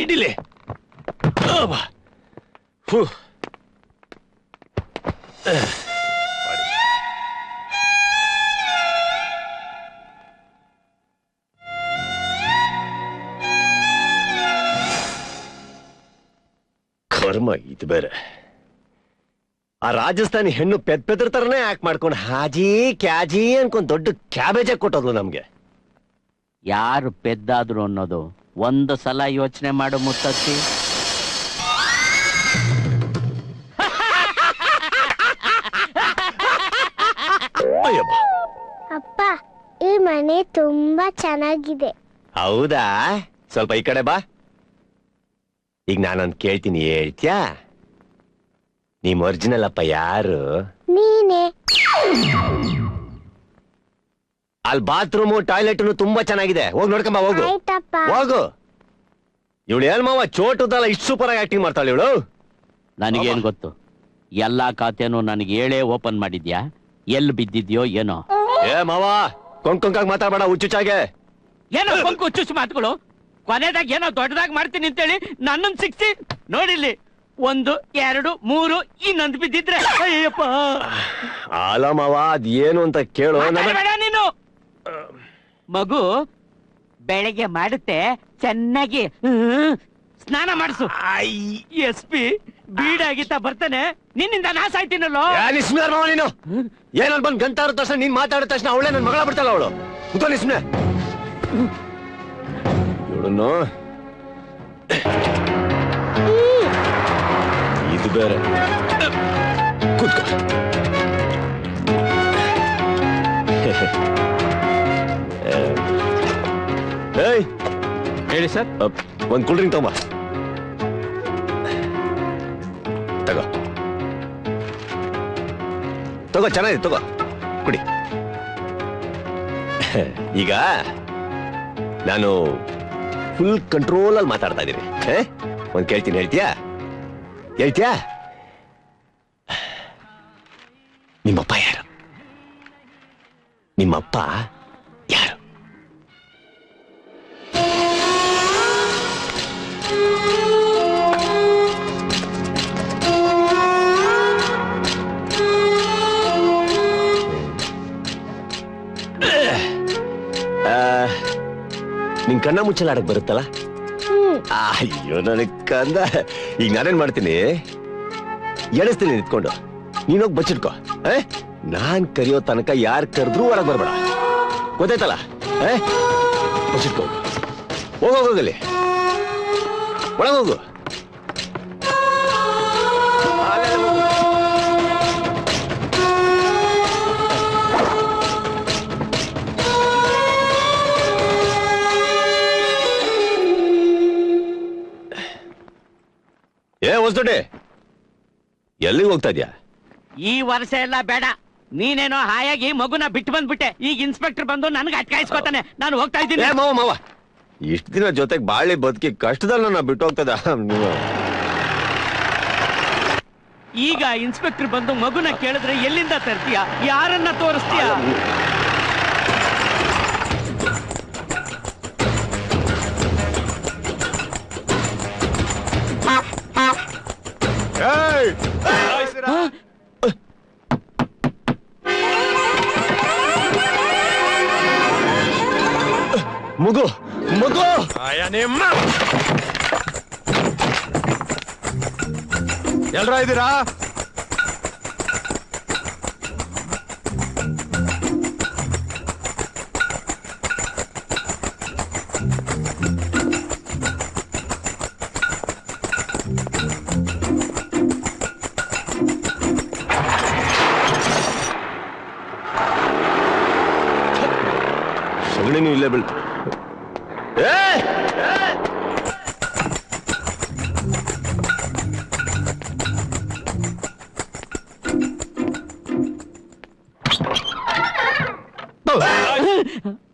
ಇಡಿಲಿ ಕರ್ಮ ಇದು ಬೇರೆ. ಆ ರಾಜಸ್ಥಾನಿ ಹೆಣ್ಣು ಪೆದ್ರ ತರನೇ ಆಕ್ಟ್ ಮಾಡ್ಕೊಂಡು ಹಾಜಿ ಕ್ಯಾಜಿ ಅನ್ಕೊಂಡ್ ದೊಡ್ಡ ಕ್ಯಾಬೇಜ್ ಕೊಟ್ಟೋದ್ಲು ನಮ್ಗೆ. ಯಾರು ಪೆದ್ದಾದ್ರು ಅನ್ನೋದು ಒಂದು ಸಲ ಯೋಚನೆ ಮಾಡು ಮುತ್ತತ್ತಿ. ಅಪ್ಪ ಈ ಮನೆ ತುಂಬಾ ಚೆನ್ನಾಗಿದೆ. ಹೌದಾ? ಸ್ವಲ್ಪ ಈ ಕಡೆ ಬಾ. ಈಗ ನಾನೊಂದು ಕೇಳ್ತೀನಿ, ಹೇಳ್ತ್ಯಾ? ನಿಮ್ ಒರಿಜಿನಲ್ ಅಪ್ಪ ಯಾರು? ನೀನೆ. ಅಲ್ಲಿ ಬಾತ್ರೂಮು ಟಾಯ್ಲೆಟ್ ತುಂಬಾ ಚೆನ್ನಾಗಿದೆ, ಹೋಗಿ ನೋಡ್ಕೊಂಬ ಹೋಗು. ಹೋಗು. ಇವಳು ಏನ್ ಮಾವ ಚೋಟದಲ್ಲ ಇಷ್ಟು ಸೂಪರ್ ಆಗಿ ಆಕ್ಟಿಂಗ್ ಮಾಡ್ತಾಳೆ ಇವಳು. ನನಗೇನ್ ಗೊತ್ತು, ಎಲ್ಲಾ ಖಾತೆನೂ ನನಗೆ ಹೇಳೇ ಓಪನ್ ಮಾಡಿದ್ಯಾ? ಎಲ್ಲಿ ಬಿದ್ದಿದ್ಯೋ ಏನೋ. ಏ ಮಾವ ಕೊಂಕಾಗ್ ಮಾತಾಡ್ಬೇಡ, ಹುಚ್ಚುಚ್ಚಾಗೆ. ಏನೋ ಕೊಂಕು ಹುಚ್ಚುಚ್ಚು ಮಾತುಗಳು. ಕೊನೆದಾಗ ಏನೋ ದೊಡ್ಡದಾಗ ಮಾಡ್ತೀನಿ ಅಂತೇಳಿ ನನ್ನನ್ನು ಸಿಕ್ಸಿ ನೋಡಿಲ್ಲಿ 1 2 3 ಇನ್ನೊಂದು ಬಿದ್ದಿದ್ರೆ ಅಯ್ಯಪ್ಪ. ಅಲ್ಲ ಮಾವ ಅದೇನು ಅಂತ ಕೇಳು. ನೀನು ಮಗು ಬೆಳಗ್ಗೆ ಮಾಡುತ್ತೆ, ಚೆನ್ನಾಗಿ ಸ್ನಾನ ಮಾಡಿಸು. SP ಬೀಡಾಗಿತ್ತ ಬರ್ತಾನೆ, ನಿನ್ನಿಂದ ನಾಶ ಆಯ್ತೀನಲ್ಲೋ. ನೀನು ಏನಲ್ ಬಂದ್ ಗಂಟಾರ ತಕ್ಷಣ ನೀನ್ ಮಾತಾಡಿದ ತಕ್ಷಣ ಅವಳೇ ನನ್ ಮಗಳ ಬಿಡ್ತಾಳ ಅವಳು. ಕೂತೋ ನಿಸ್ನೆ ಇವಳನ್ನು. ಇದು ಬೇರೆ. ಕೂತ್ಕೋ. ಹೇಳಿ ಸರ್. ಒಂದ್ ಕೂಲ್ ಡ್ರಿಂಕ್ ತಗೊಂಬ. ತಗೋ ತಗೋ, ಚೆನ್ನಾಗಿದೆ, ತಗೋ ಕುಡಿ. ಈಗ ನಾನು ಫುಲ್ ಕಂಟ್ರೋಲ್ ಅಲ್ಲಿ ಮಾತಾಡ್ತಾ ಇದ್ದೀನಿ. ಒಂದ್ ಕೇಳ್ತೀನಿ, ಹೇಳ್ತೀಯಾ? ಹೇಳ್ತೀಯಾ? ನಿಮ್ಮಪ್ಪ ಯಾರು? ನಿಮ್ಮಪ್ಪ ಯಾರು? ನಿನ್ ಕಣ್ಣ ಮುಚ್ಚಲ ಆಡಕ್ ಬರುತ್ತಲ್ಲ? ಅಯ್ಯೋ ನನಗ್ ಕಂದ. ಈಗ ನಾನೇನ್ ಮಾಡ್ತೀನಿ, ಎಣಿಸ್ತೀನಿ ನಿಂತ್ಕೊಂಡು, ನೀನೋಗ್ ಬಚ್ಚಿಟ್ಕೋ. ನಾನ್ ಕರಿಯೋ ತನಕ ಯಾರ್ ಕರೆದ್ರೂ ಒಳಗ್ ಬರ್ಬೇಡ, ಗೊತ್ತಾಯ್ತಲ್ಲ? ಬಚ್ಚಿಟ್ಕೋ. ಹೋಗೋಗಲಿ, ಒಳಗೋಗು. ಹೊಸದೊಡ್ಡೆ, ಎಲ್ಲಿಗೆ ಹೋಗ್ತಾ ಇದ್ಯಾ? ಈ ವರ್ಷ ಎಲ್ಲ ಬೇಡ, ನೀನೇನೋ ಹಾಯಾಗಿ ಮಗುನ ಬಿಟ್ಟು ಬಂದ್ಬಿಟ್ಟೆ. ಈಗ ಇನ್ಸ್ಪೆಕ್ಟರ್ ಬಂದು ನನ್ಗೆ ಅಟ್ಕಾಯಿಸ್ಕೊತಾನೆ, ನಾನು ಹೋಗ್ತಾ ಇದ್ದೀನಿ. ಮಾವ ಇಷ್ಟು ದಿನ ಜೊತೆಗೆ ಬಾಳಿ ಬದುಕಿ ಕಷ್ಟದಲ್ಲಿ ನನ್ನ ಬಿಟ್ಟು ಹೋಗ್ತದ ನೀವು. ಈಗ ಇನ್ಸ್ಪೆಕ್ಟರ್ ಬಂದು ಮಗುನ ಕೇಳಿದ್ರೆ ಎಲ್ಲಿಂದ ತರ್ತೀಯ? ಯಾರನ್ನ ತೋರಿಸ್ತೀಯ? ಮಗು ಮಗು ನಿಮ್ಮ ಎಲ್ರ ಇದ್ದೀರಾ? ಸಗಣಿನೂ ಇಲ್ಲೇ ಬೀಳ್ತು.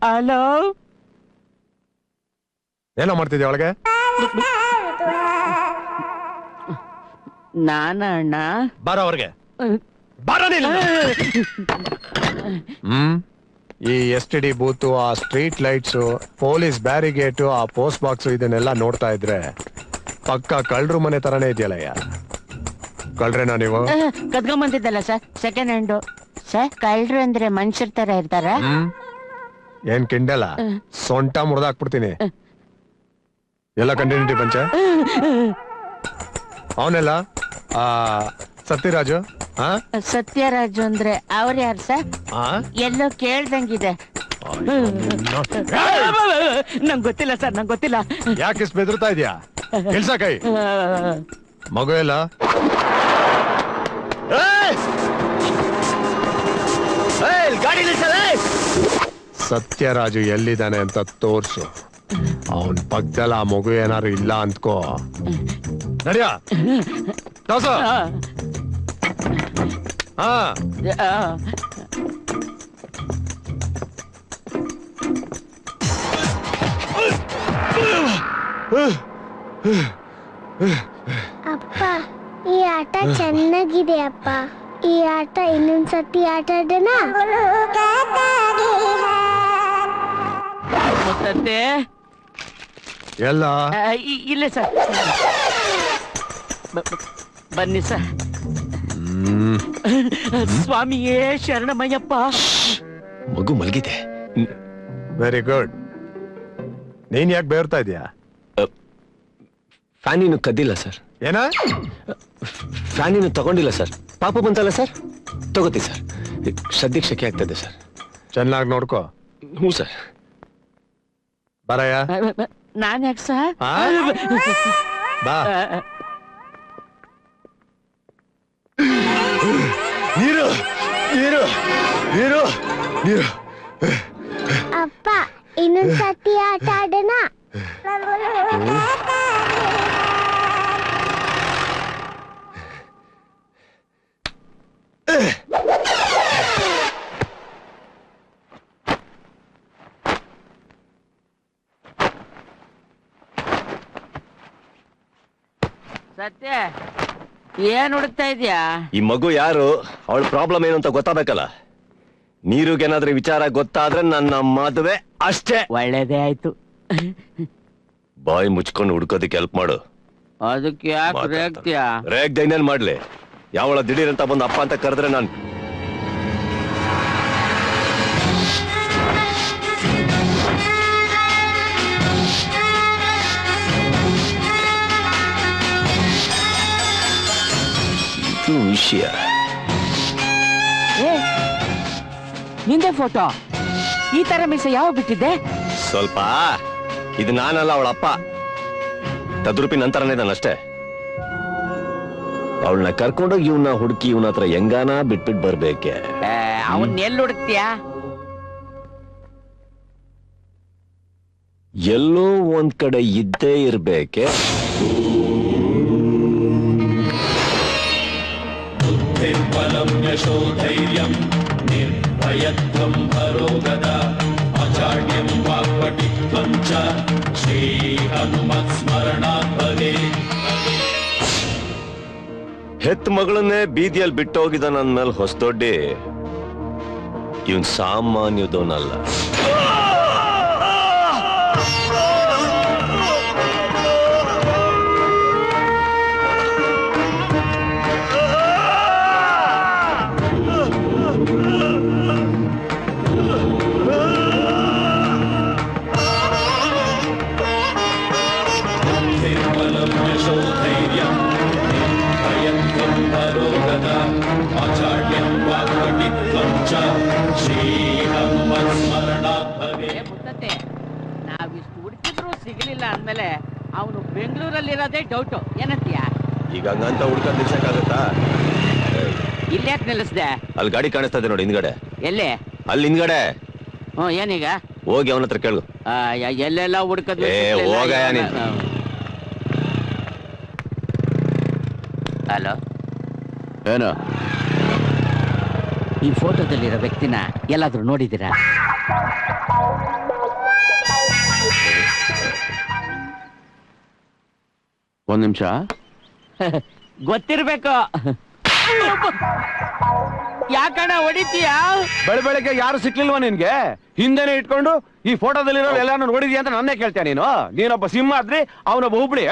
ಹಲೋ, ಏನೋ ಮಾಡ್ತಿದ್ಯಾ ಒಳಗೆ? ನಾನಣ್ಣ. ಬಾರ ಅವ್ರಿಗೆ. ಈ STD ಬೂತು, ಆ ಸ್ಟ್ರೀಟ್ ಲೈಟ್ಸು, ಪೊಲೀಸ್ ಬ್ಯಾರಿಗೇಟು, ಆ ಪೋಸ್ಟ್ ಬಾಕ್ಸು ಇದನ್ನೆಲ್ಲ ನೋಡ್ತಾ ಇದ್ರೆ ಪಕ್ಕ ಕಳ್ರು ಮನೆ ತರನೇ ಇದೆಯಲ್ಲಯ್ಯ. ಕಳ್ರೇನಾ ನೀವು? ಕದ್ಕೊಂಬಂದಿದ್ದಲ್ಲ ಸರ್, ಸೆಕೆಂಡ್ ಹ್ಯಾಂಡು. ಸರ್, ಕಳ್ರು ಅಂದ್ರೆ ಮನುಷ್ಯರ ತರ ಇರ್ತಾರ? ಏನ್ ಕಿಂಡಲ್ಲ, ಸೊಂಟ ಮುರಿದಾಕ್ಬಿಡ್ತೀನಿ. ಎಲ್ಲ ಕಂಟಿನ್ಯೂಟಿ ಪಂಚ. ಅವನೆಲ್ಲ ಆ ಸತ್ಯರಾಜು. ಸತ್ಯರಾಜು ಅಂದ್ರೆ ಅವ್ರ ಯಾರು ಸರ್? ಎಲ್ಲೋ ಕೇಳ್ದಂಗಿದೆ. ನಂಗೆ ಗೊತ್ತಿಲ್ಲ ಸರ್, ನಂಗೆ ಗೊತ್ತಿಲ್ಲ. ಯಾಕೆ ಇಷ್ಟು ಬೆದರ್ತಾ ಇದೆಯಾ? ಕೆಲ್ಸ ಕೈ ಮಗು ಎಲ್ಲ ಗಾಡಿ ಸತ್ಯರಾಜು ಎಲ್ಲಿದ್ದಾನೆ ಅಂತ ತೋರ್ಸು. ಅವನ್ ಪಕ್ಕದಲ್ಲಿ ಆ ಮಗು ಏನಾರು ಇಲ್ಲ ಅಂದ್ಕೋ. ನಡಿಯ ಹಾ ಅಪ್ಪ, ಈ ಆಟ ಚೆನ್ನಾಗಿದೆ ಅಪ್ಪ. ಈ ಆಟ ಇನ್ನೊಂದ್ಸತಿ ಆಟ ಆಡೋಣ. ಮುತ್ತತ್ತೆ ಎಲ್ಲ ಇಲ್ಲೇ ಸರ್, ಬನ್ನಿ ಸರ್. ಸ್ವಾಮಿಯೇ ಶರಣಮಯ್ಯಪ್ಪ. ಮಗು ಮಲಗಿದೆ. Very good. ನೀನ್ ಯಾಕೆ ಬೇರ್ತಾ ಇದೀಯಾ? ಫ್ಯಾನ್ ಇನ್ನು ಕದ್ದಿಲ್ಲ ಸರ್. ಏನ? ಫ್ಯಾನ್ ಇನ್ನು ತಗೊಂಡಿಲ್ಲ ಸರ್. ಪಾಪ ಬಂತಲ್ಲ ಸರ್, ತಗೋತಿ ಸರ್. ಸದ್ಯಕ್ಕೆ ಶೆಕೆ ಆಗ್ತದೆ ಸರ್. ಚೆನ್ನಾಗಿ ನೋಡ್ಕೋ. ಹ್ಞೂ ಸರ್. ಬರಯ್ಯ. ನಾನ್ ಯಾಕೆ ಸರ್? ಬಾ. ನೀರು ನೀರು ನೀರು ನೀರು. ಅಪ್ಪ, ಇನ್ನೊಂದ್ಸತಿ ಆಟ ಆಡೋಣ. ಸತ್ಯ, ಏನ್ ಹುಡುಕ್ತಾ ಇದ್ಯಾ? ಈ ಮಗು ಯಾರು, ಅವಳ ಪ್ರಾಬ್ಲಮ್ ಏನು ಅಂತ ಗೊತ್ತಾಗಬೇಕಲ್ಲ. ನೀರುಗೇನಾದ್ರೂ ವಿಚಾರ ಗೊತ್ತಾದ್ರೆ ನನ್ನ ಮದುವೆ ಅಷ್ಟೇ. ಒಳ್ಳೇದೇ ಆಯ್ತು. ಬಾಯಿ ಮುಚ್ಕೊಂಡು ಹುಡ್ಕೋದಕ್ಕೆ ಹೆಲ್ಪ್ ಮಾಡು. ಅದಕ್ಕೆ ಯಾಕೆ ರೇಗ್ತೀಯಾ? ರೇಗ್ದ ಇನ್ನೇನ್ ಮಾಡ್ಲಿ? ಯಾವಳ ದಿಢೀರ್ ಅಂತ ಬಂದು ಅಪ್ಪ ಅಂತ ಕರೆದ್ರೆ ನಾನು ವಿಷಯ. ನಿಂದೆ ಫೋಟೋ? ಈ ತರ ಮಿಸ್ ಯಾವ ಬಿಟ್ಟಿದ್ದೆ? ಸ್ವಲ್ಪ ಇದು ನಾನಲ್ಲ, ಅವಳ ಅಪ್ಪ. ತದ್ರೂಪಿ ನಂತರನೇ ನಾನಷ್ಟೇ. ಅವಳನ್ನ ಕರ್ಕೊಂಡೋಗಿ ಇವನ್ನ ಹುಡುಕಿ ಇವನ ಹತ್ರ ಹೆಂಗಾನ ಬಿಟ್ಬಿಟ್ ಬರ್ಬೇಕೆ. ಅವನ್ ಎಲ್ಲಿ ಹುಡುಕ್ತೀಯಾ? ಎಲ್ಲೋ ಒಂದ್ ಕಡೆ ಇದ್ದೇ ಇರ್ಬೇಕೆ. ಯಶೋಧೈರ್ಯಂ ನಿರ್ಭಯತ್ವಂ ಹರೋಗದಾ ಆಚಾರ್ಯಂ ವಾಕ್ಪಟಿತ್ವಂ ಚ ಶ್ರೀ ಹನುಮತ್ ಸ್ಮರಣಾತ್ ಭವೇತ್. ಹೆತ್ ಮಗಳನ್ನೇ ಬೀದಿಯಲ್ಲಿ ಬಿಟ್ಟೋಗಿದ ನನ್ ಮೇಲೆ ಹೊಸದೊಡ್ಡಿ. ಇವನ್ ಸಾಮಾನ್ಯದವನಲ್ಲ. ನಾವಿಷ್ಟು ಹುಡುಕಿದ್ರು ಸಿಗಲಿಲ್ಲ ಅಂದ್ಮೇಲೆ ಅವನು ಬೆಂಗಳೂರಲ್ಲಿರೋದೇ ಡೌಟು. ಏನಂತೀಯ? ಈಗ ಹಂಗಂತ ಹುಡ್ಕೊಂಡ್ ನಿಲ್ಸಕ್ಕಾಗತ್ತಾ? ಇಲ್ಲ್ಯಾಕೆ ನಿಲ್ಲಿಸ್ದೆ? ಅಲ್ಲಿ ಗಾಡಿ ಕಾಣಿಸ್ತಾ ಇದೆ ನೋಡಿ, ಹಿಂದ್ಗಡೆ. ಎಲ್ಲಿ? ಅಲ್ಲಿ ಹಿಂದ್ಗಡೆ. ಏನೀಗ? ಹೋಗಿ ಅವನ ಹತ್ರ ಕೇಳು. ಎಲ್ಲೆಲ್ಲ ಹುಡುಕದ್ವಿ. ಹಲೋ, ಏನು? ಈ ಫೋಟೋದಲ್ಲಿರೋ ವ್ಯಕ್ತಿನ ಎಲ್ಲಾದ್ರೂ ನೋಡಿದ್ದೀರಾ? ಒಂದ್ ನಿಮಿಷ. ಗೊತ್ತಿರ್ಬೇಕು. ಯಾಕಣ್ಣ ಹೊಡಿತೀಯ? ಬೆಳಗ್ಗೆ ಯಾರು ಸಿಕ್ಲಿಲ್ವಾ ನಿನ್ಗೆ? ಹಿಂದೆನೆ ಇಟ್ಕೊಂಡು ಈ ಫೋಟೋದಲ್ಲಿರೋ ಎಲ್ಲಾನು ನೋಡಿದ್ಯಾ ಅಂತ ನನ್ನೇ ಕೇಳ್ತೀಯ ನೀನು? ನೀನೊಬ್ಬ ಸಿಂಹ ಆದ್ರಿ, ಅವನೊಬ್ಬ ಹುಬ್ಳಿ.